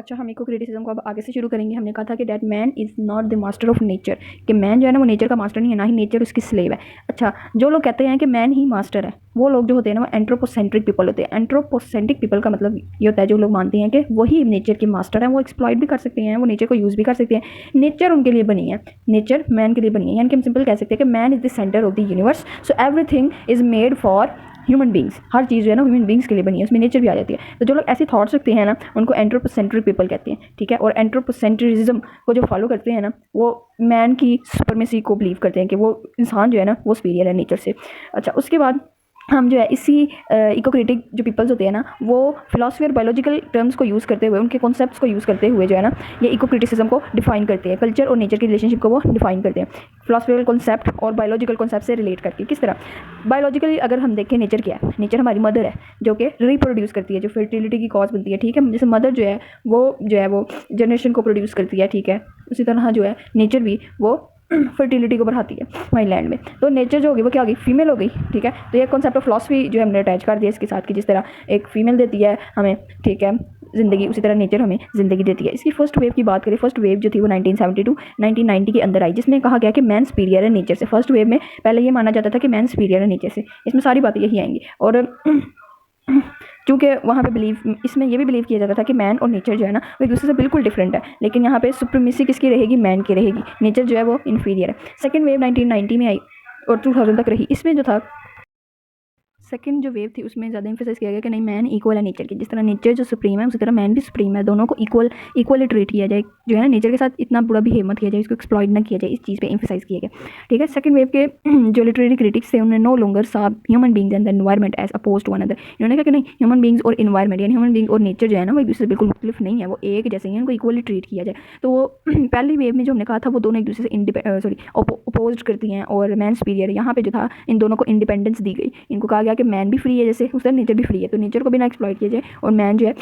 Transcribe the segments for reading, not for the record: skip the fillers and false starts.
अच्छा, हम eco criticism को अब आगे से शुरू करेंगे। हमने कहा था कि that man is not the master of nature, कि मैन जो है ना वो नेचर का मास्टर नहीं है, ना ही नेचर उसकी स्लेव है। अच्छा, जो लोग कहते हैं कि मैन ही मास्टर है, वो लोग जो होते हैं ना वो एंथ्रोपोसेंट्रिक पीपल होते हैं। एंथ्रोपोसेंट्रिक पीपल का मतलब ये होता है जो लोग मानते हैं कि वही नेचर के मास्टर हैं, वो एक्सप्लॉइट भी कर सकते हैं, वो नेचर को यूज़ भी कर सकते हैं, नेचर उनके लिए बनी है, नेचर मैन के लिए बनी है। यानी कि हम सिंपल कह सकते हैं कि man is the centre of the universe, so everything is made for human beings. हर चीज़ जो है ना ह्यूमन बींग्स के लिए बनी है, उसमें नेचर भी आ जाती है। तो जो लोग ऐसे थॉट्स रखते हैं ना उनको एंथ्रोपोसेंट्रिक पीपल कहते हैं, ठीक है। और एंथ्रोपोसेंट्रिज्म को जो फॉलो करते हैं ना वो मैन की सुपरमेसी को बिलीव करते हैं कि वो इंसान जो है ना वो सुपीरियर है नेचर से। अच्छा, उसके बाद हम जो है इसी इको क्रिटिक जो पीपल्स होते हैं ना वो फिलॉसफी और बायोलॉजिकल टर्म्स को यूज़ करते हुए, उनके कॉन्सेप्ट्स को यूज़ करते हुए जो है ना ये इको क्रिटिसिज्म को डिफाइन करते हैं, कल्चर और नेचर की रिलेशनशिप को वो डिफाइन करते हैं फिलॉसफिकल कॉन्सेप्ट और बायोलॉजिकल कॉन्सेप्ट से रिलेट करके। किस तरह? बायोलॉजिकली अगर हम देखें नेचर क्या है, नेचर हमारी मदर है जो कि रिप्रोड्यूस करती है, जो फर्टिलिटी की कॉज बनती है, ठीक है। जैसे मदर जो है वो जनरेशन को प्रोड्यूस करती है, ठीक है। उसी तरह जो है नेचर भी वो फर्टिलिटी को बढ़ाती है हमारी लैंड में। तो नेचर जो होगी वो क्या होगी, फीमेल हो गई, ठीक है। तो ये कॉन्सेप्ट ऑफ फिलॉसफी जो हमने अटैच कर दिया इसके साथ कि जिस तरह एक फीमेल देती है हमें, ठीक है, ज़िंदगी, उसी तरह नेचर हमें ज़िंदगी देती है। इसकी फर्स्ट वेव की बात करें, फर्स्ट वेव जो थी वो 1972 1990 के अंदर आई, जिसमें कहा गया कि मैन सुपीरियर है नेचर से। फर्स्ट वेव में पहले ये माना जाता था कि मैन सुपीरियर है नेचर से, इसमें सारी बातें यही आएंगी। और क्योंकि वहाँ पे बिलीव, इसमें ये भी बिलीव किया जाता था कि मैन और नेचर जो है ना वो एक दूसरे से बिल्कुल डिफरेंट है, लेकिन यहाँ पे सुप्रीमेसी किसकी रहेगी, मैन की रहेगी, नेचर जो है वो इन्फीरियर है। सेकेंड वेव 1990 में आई और 2000 तक रही। इसमें जो था सेकंड जो वेव थी उसमें ज़्यादा एम्फेसाइज किया गया कि नहीं, मैन इक्वल है नेचर की, जिस तरह नेचर जो सुप्रीम है उसी तरह मैन भी सुप्रीम है, दोनों को इक्वली ट्रीट किया जाए, जो है ना नेचर के साथ इतना बुरा बिहेव मत किया जाए, इसको एक्सप्लॉइट ना किया जाए, इस चीज़ पे एम्फेसाइज किया गया, ठीक है। सेकंड वेव के जो लिटरेरी क्रिटिक्स थे उन्होंने no longer saw human beings and the environment as opposed to one other. इन्होंने कहा कि नहीं, ह्यूमन बींग्स और इन्वायरमेंट यानी ह्यूमन बींग और नेचर जो है ना वो एक दूसरे से बिल्कुल मुख्तलिफ नहीं है, वो एक जैसे ही उनको इक्वली ट्रीट किया जाए। तो वो पहली वेव में जो हमने कहा था वो दोनों एक दूसरे से अपोज करती हैं और मैन सुपीरियर है। यहाँ पे जो था इन दोनों को इंडिपेंडेंस दी गई, इनको कहा गया कि मैन भी फ्री है जैसे उस तरह नेचर भी फ्री है, तो नेचर को भी ना एक्सप्लॉइट किया जाए और मैन जो है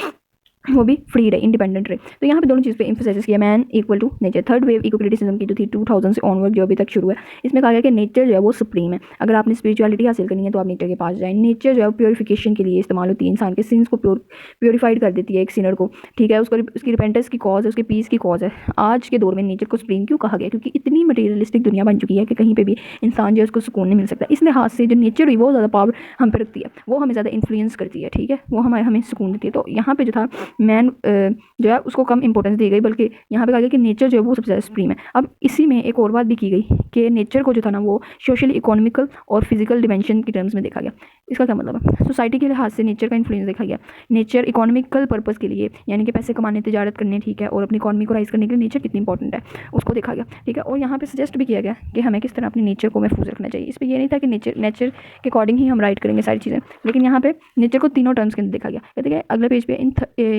वो भी फ्री रहे, इंडिपेंडेंट रहे। तो यहाँ पे दोनों चीज़ पे एम्फसाइज किया, man equal to nature. Third wave eco criticism की जो थी 2000 से ऑनवर्ड जो अभी तक शुरू है, इसमें कहा गया कि नेचर जो है वो सुप्रीम है। अगर आपने स्पिरिचुअलिटी हासिल करनी है तो आप नेचर के पास जाएं। नेचर जो है प्योरीफिकेशन के लिए इस्तेमाल होती है, इंसान के सिंस को प्योरीफाइड कर देती है एक सिनर को, ठीक है। उसको उसकी रिपेंटेंस की कॉज है, उसके पीस की कॉज है। आज के दौर में नेचर को सुप्रीम क्यों कहा गया? क्योंकि इतनी मटीरियलिस्टिक दुनिया बन चुकी है कि कहीं पर भी इंसान जो है उसको सुकून नहीं मिल सकता। इस लिहाज से जो नेचर हुई वो ज़्यादा पावर हम पे रखती है, वो हमें ज़्यादा इन्फ्लुएंस करती है, ठीक है, वो हमें सुकून देती है। तो यहाँ पे जो था मैन जो है उसको कम इंपॉर्टेंस दी गई, बल्कि यहाँ पे कहा गया कि नेचर जो है वो सबसे ज़्यादा सुप्रीम है। अब इसी में एक और बात भी की गई कि नेचर को जो था ना वो सोशली, इकोनॉमिकल और फिजिकल डिमेंशन की टर्म्स में देखा गया। इसका क्या मतलब है? सोसाइटी के लिहाज से नेचर का इन्फ्लुएंस देखा गया। नेचर इकोनॉमिकल पर्पस के लिए यानी कि पैसे कमाने, तिजारत करने, ठीक है, और अपनी इकॉनमी को राइज करने के लिए नेचर कितनी इंपॉर्टेंट है उसको देखा गया, ठीक है। और यहाँ पे सजेस्ट भी किया गया कि हमें किस तरह अपने नेचर को महफूज रखना चाहिए। इस पर यह नहीं था कि नेचर के अकॉर्डिंग ही हम राइट करेंगे सारी चीज़ें, लेकिन यहाँ पे नेचर को तीनों टर्म्स के अंदर देखा गया। कहते हैं अगले पेज पे,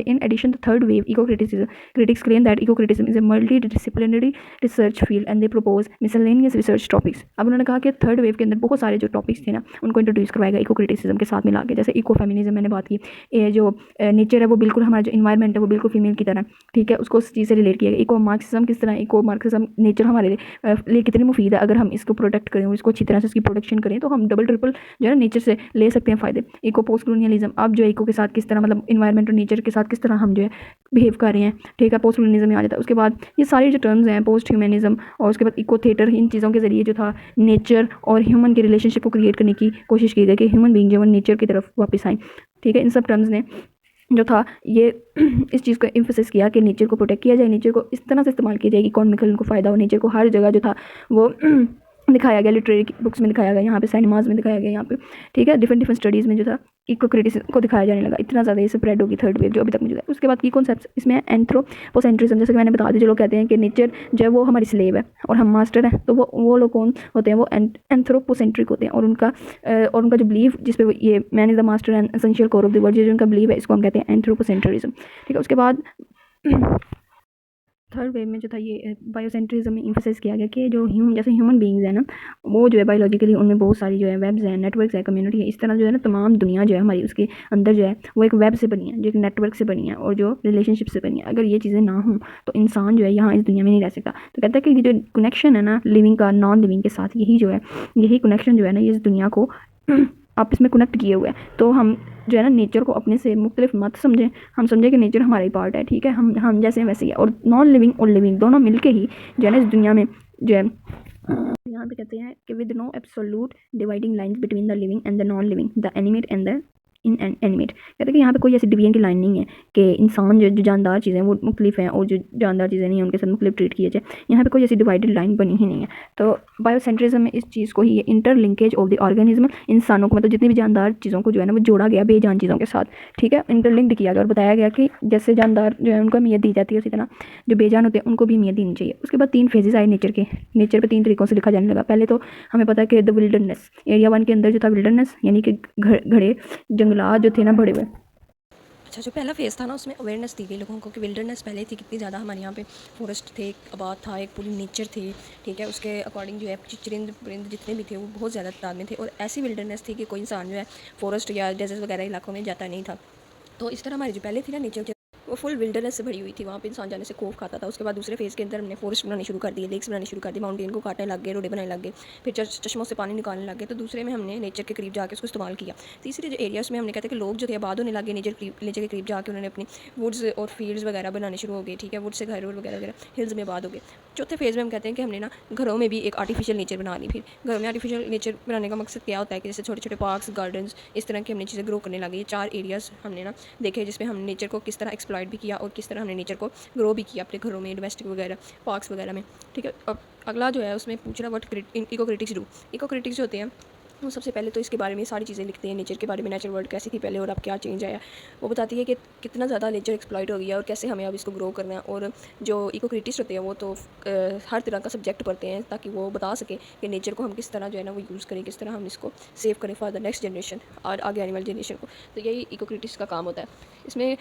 in addition the third wave eco criticism, critics claim that eco-criticism is a multidisciplinary research field and they propose miscellaneous research topics। अब उन्होंने कहा कि थर्ड वेव के अंदर बहुत सारे जो टॉपिक्स थे ना उनको इंट्रोड्यूस करवाएगा इको क्रिटिसिज्म के साथ मिला के, जैसे इको फेमिनिज्म मैंने बात की, ये जो नेचर है वो बिल्कुल, हमारा जो इन्वायरमेंट है वो बिल्कुल फीमेल की तरह, ठीक है, उसको उस चीज़ से रिलेट किया गया। इको मार्क्सिज्म, किस तरह इको मार्क्सिज्म नेचर हमारे लिए कितनी मुफीद है, अगर हम इसको प्रोटेक्ट करें और इसको अच्छी तरह से इसकी प्रोटेक्शन करें तो हम डबल ट्रिपल जो है नेचर से ले सकते हैं फ़ायदे। इको पोस्ट कॉलोनियलिज्म, अब जो इको के साथ किस तरह, मतलब इन्वायरमेंट और नेचर के साथ किस तरह हम जो है बिहेव कर रहे हैं, ठीक है, पोस्ट ह्यूमनिज्म में आ जाता है। उसके बाद ये सारी जो टर्म्स हैं पोस्ट ह्यूमनिज्म और उसके बाद इको थिएटर, इन चीज़ों के जरिए जो था नेचर और ह्यूमन के रिलेशनशिप को क्रिएट करने की कोशिश की गई कि ह्यूमन बीइंग जो है नेचर की तरफ वापस आए, ठीक है। इन सब टर्म्स ने जो था ये इस चीज़ को एम्फेसाइज किया कि नेचर को प्रोटेक्ट किया जाए, नेचर को इस तरह से इस्तेमाल किया जाए कि इकोनॉमिकल उनको फ़ायदा हो, नेचर को हर जगह जो था वो दिखाया गया, लिटरेरी बुक्स में दिखाया गया, यहाँ पे सिनेमाज में दिखाया गया, यहाँ पे, ठीक है, डिफरेंट स्टडीज़ में जो था इको क्रिटिसिज्म को दिखाया जाने लगा। इतना ज़्यादा ये स्प्रेड होगी थर्ड वेव जो अभी तक मौजूद है। उसके बाद की कॉन्सेप्ट इसमें एंथ्रोपोसेंट्रिज्म, जैसे कि मैंने बता दिया, जो लोग कहते हैं कि नेचर जो है वो हमारी स्लेव है और हम मास्टर हैं, तो वो लोग कौन होते हैं? वो एंथ्रोपोसेंट्रिक होते हैं। और उनका जो बिलीव जिस पे ये man is the master and essential core of the world, जो उनका बिलीव है इसको हम कहते हैं एंथ्रोपोसेंट्रिज्म, ठीक है। उसके बाद थर्ड वेव में जो था ये बायोसेंट्रिज्म में एम्फसाइज किया गया कि जो जैसे ह्यूमन बीइंग्स है ना वो जो है बायोलॉजिकली उनमें बहुत सारी जो है वेब्स हैं, नेटवर्क्स है, कम्युनिटी है, इस तरह जो है ना तमाम दुनिया जो है हमारी उसके अंदर जो है वो एक वेब से बनी है, जो एक नेटवर्क से बनी है और जो रिलेशनशिप से बनी है। अगर ये चीज़ें ना हों तो इंसान जो है यहाँ इस दुनिया में नहीं रह सकता। तो कहता है कि ये जो कनेक्शन है ना लिविंग का नॉन लिविंग के साथ, यही कनेक्शन जो है ना ये इस दुनिया को आपस में कनेक्ट किए हुए हैं। तो हम जो है ना नेचर को अपने से मुख्तलिफ मत समझें, हम समझें कि नेचर हमारा ही पार्ट है, ठीक है, हम जैसे वैसे ही है। और नॉन लिविंग और लिविंग दोनों मिलके ही जो है ना इस दुनिया में जो है यहाँ पे कहते हैं कि with no absolute dividing lines between the living and the non living, the animate and the inanimate. कहते हैं कि यहाँ पे कोई ऐसी डिवीजन की लाइन नहीं है कि इंसान जो जानदार चीज़ें वो मुख्तलिफ हैं और जो जानदार चीज़ें नहीं हैं उनके साथ मुख्तलिफ ट्रीट किए जाए। यहाँ पे कोई ऐसी डिवाइडेड लाइन बनी ही नहीं है। तो बायोसेंट्रिज्म में इस चीज़ को ही ये इंटरलिंकेज ऑफ द ऑर्गेनिज्म, इंसानों को मतलब जितनी भी जानदार चीज़ों को जो है ना वो जोड़ा गया बेजान चीज़ों के साथ, ठीक है, इंटरलिंक्ड किया गया और बताया गया कि जैसे जानदार जो है उनको अहमियत दी जाती है उसी तरह जो बेजान होते हैं उनको भी अहमियत देनी चाहिए। उसके बाद 3 फेजेस आए नेचर के। नेचर पे 3 तरीक़ों से लिखा जाने लगा। पहले तो हमें पता है कि द विल्डरनेस, एरिया 1 के अंदर जो था विल्डरनेस यानी कि घड़े जंगलात जो थे ना बड़े हुए। अच्छा, जो पहला फेज़ था ना उसमें अवेयरनेस दी गई लोगों को कि विल्डरनेस पहले थी कितनी ज़्यादा, हमारे यहाँ पे फॉरेस्ट थे, एक आबाद था, एक पूरी नेचर थी, ठीक है, उसके अकॉर्डिंग जो है चरिंद परिंद जितने भी थे वो बहुत ज़्यादा तादाद में थे। और ऐसी विल्डरनेस थी कि कोई इंसान जो है फॉरेस्ट या डेजर्ट वगैरह इलाकों में जाता नहीं था। तो इस तरह हमारी जो पहले थी ना नेचर वो फुल विल्डरनेस से भरी हुई थी, वहाँ पे इंसान जाने से खौफ खाता था। उसके बाद दूसरे फेज़ के अंदर हमने फॉरेस्ट बनाने शुरू कर दिए, लेक्स बनाने शुरू कर दिए, माउंटेन को काटने लग गए, रोडे बनाने लग गए, फिर चश्मों से पानी निकालने लग गए। तो दूसरे में हमने नेचर के करीब जाके उसको इस्तेमाल किया। तीसरे जो एरिया उसमें हमने कहते हैं कि लोग जो थे आबाद होने लगे, नेचर के करीब जाके उन्होंने अपनी वुड्स और फील्ड्स वगैरह बनाने शुरू हो गए, ठीक है, वुड से घर वगैरह वगैरह हिल्स में आबाद हो गए। चौथे फेज़ में हम कहते हैं कि हमने ना घरों में भी एक आर्टिफिशियल नेचर बना ली। फिर घरों में आर्टिफिशियल नेचर बनाने का मकसद क्या होता है कि जैसे छोटे छोटे पार्क्स, गार्डन्स, इस तरह की हमने चीज़ें ग्रो करने लगी। ये 4 एरियाज़ हमने ना देखे जिसमें हम नेचर को किस तरह एक्सप्लॉइट भी किया और किस तरह हमने नेचर को ग्रो भी किया अपने घरों में, डोमेस्टिक वगैरह, पार्क्स वगैरह में, ठीक है। अब अगला जो है उसमें पूछ रहा what eco critics do. Eco critics जो होते हैं वो सबसे पहले तो इसके बारे में सारी चीज़ें लिखते हैं, नेचर के बारे में, नेचर वर्ल्ड कैसी थी पहले और अब क्या चेंज आया। वो बताती है कि कितना ज़्यादा नेचर एक्सप्लॉइट हो गया और कैसे हमें अब इसको ग्रो करना है। और जो इको क्रिटिक्स होते हैं वो तो हर तरह का सब्जेक्ट पढ़ते हैं ताकि वो बता सकें कि नेचर को हम किस तरह जो है ना वो यूज़ करें, किस तरह हम इसको सेव करें फॉर द नेक्स्ट जनरेशन और आगे आने वाली जनरेशन को। तो यही इको क्रिटिक्स का काम होता है। इसमें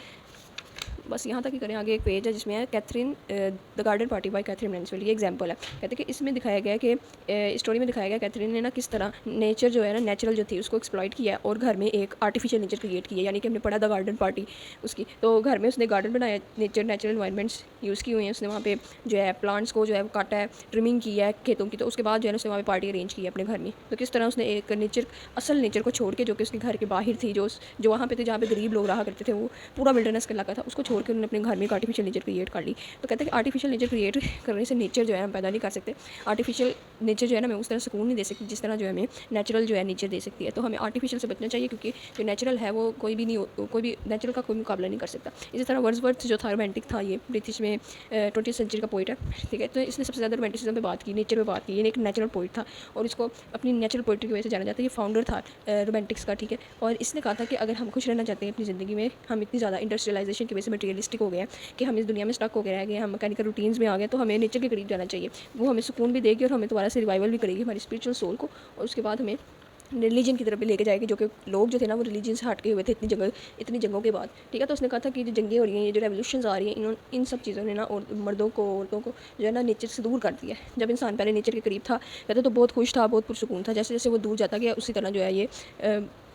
बस यहाँ तक ही करें। आगे एक पेज है जिसमें है Katherine the garden party by Katherine Mansfield. ये एग्जांपल है। कहते हैं कि इसमें दिखाया गया कि स्टोरी में दिखाया गया कैथरीन ने ना किस तरह नेचर जो है ना नेचुरल जो थी उसको एक्सप्लॉइट किया और घर में एक आर्टिफिशियल नेचर क्रिएट किया। यानी कि हमने पढ़ा द गार्डन पार्टी उसकी, तो घर में उसने गार्डन बनाया, नेचुरल इन्वायरमेंट्स यूज़ की हुई हैं उसने, वहाँ पे जो है प्लांट्स को जो है काटा है, ट्रिमिंग की है खेतों की। तो उसके बाद जो है उसने वहाँ पे पार्टी अरेंज की है अपने घर में। तो किस तरह उसने एक नेचर, असल नेचर को छोड़ के जो कि उसके घर के बाहर थी, जो वहाँ पे थे जहाँ पे गरीब लोग रहा करते थे, वो पूरा विल्डरनेस का इलाका था, उसको छोड़ के उन्होंने अपने घर में आर्टिफिशियल नेचर क्रिएट कर ली। तो कहते हैं कि आर्टिफिशियल नेचर क्रिएट करने से नेचर जो है हम पैदा नहीं कर सकते। आर्टिफिशियल नेचर जो है ना हमें उस तरह सुकून नहीं दे सकती जिस तरह जो है हमें नेचुरल जो है नेचर दे सकती है। तो हमें आर्टिफिशियल से बचना चाहिए क्योंकि जो नेचुरल है वो कोई भी नेचुरल का कोई मुकाबला नहीं कर सकता। इसी तरह वर्ड्सवर्थ जो था रोमांटिक था, ये ब्रिटिश में 20th सेंचुरी का पोइट है, ठीक है। तो इसने सबसे ज़्यादा रोमांटिसिज्म पे बात की, नेचर पे बात की। ये एक नेचुरल पोइट था और इसको अपनी नेचुरल पोइट्री की वजह से जाना जाता है। ये फाउंडर था रोमांटिक्स का, ठीक है। और इसने कहा था कि अगर हम खुश रहना चाहते हैं अपनी ज़िंदगी में, हम इतनी ज़्यादा इंडस्ट्रियलाइजेशन की वजह से मटेरियलिस्टिक हो गए हैं कि हम इस दुनिया में स्टक होकर रह गए, हम मैकेनिकल रूटीन्स में आ गए, तो हमें नेचर के करीब जाना चाहिए। वो हमें सुकून भी देगी और हमें दोबारा से रिवाइवल भी करेगी हमारी स्पिरिचुअल सोल को। और उसके बाद हमें रिलीजन की तरफ भी लेके जाएगी, जो कि लोग जो थे ना वो रिलीजन से हट के हुए थे इतनी जंगों के बाद, ठीक है। तो उसने कहा था कि जो जंगें हो रही हैं, ये जो रेवोल्यूशंस आ रही हैं, इन सब चीज़ों ने ना और मर्दों को, औरतों को जो है ना नेचर से दूर कर दिया है। जब इंसान पहले नेचर के करीब था कहते तो बहुत खुश था, बहुत पुरसुकून था। जैसे जैसे वो दूर जाता गया उसी तरह जो है ये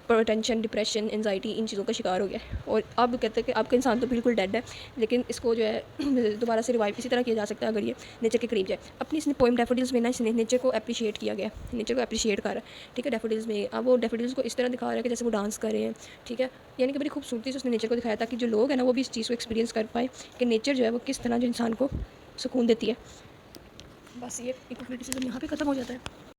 टेंशन, डिप्रेशन, एंजाइटी, इन चीज़ों का शिकार हो गया। और अब कहते हैं कि आपका इंसान तो बिल्कुल डेड है, लेकिन इसको जो है दोबारा से रिवाइव इसी तरह किया जा सकता है अगर ये नेचर के करीब जाए। अपनी इसने पोइम डैफोडिल्स में ना इसने नेचर को अप्रिशिएट किया गया, नेचर को अप्रिशिएट कर रहा है, ठीक है। डैफोडिल्स में अब वो डैफोडिल्स को इस तरह दिखा रहा है कि जैसे वो डांस कर रहे हैं, ठीक है। यानी कि बड़ी खूबसूरती से उसने नेचर को दिखाया ताकि जो लोग हैं ना वो भी इस चीज़ को एक्सपीरियंस कर पाए कि नेचर जो है वो किस तरह जो इंसान को सुकून देती है। बस ये इको क्रिटिसिज्म यहाँ पे ख़त्म हो जाता है।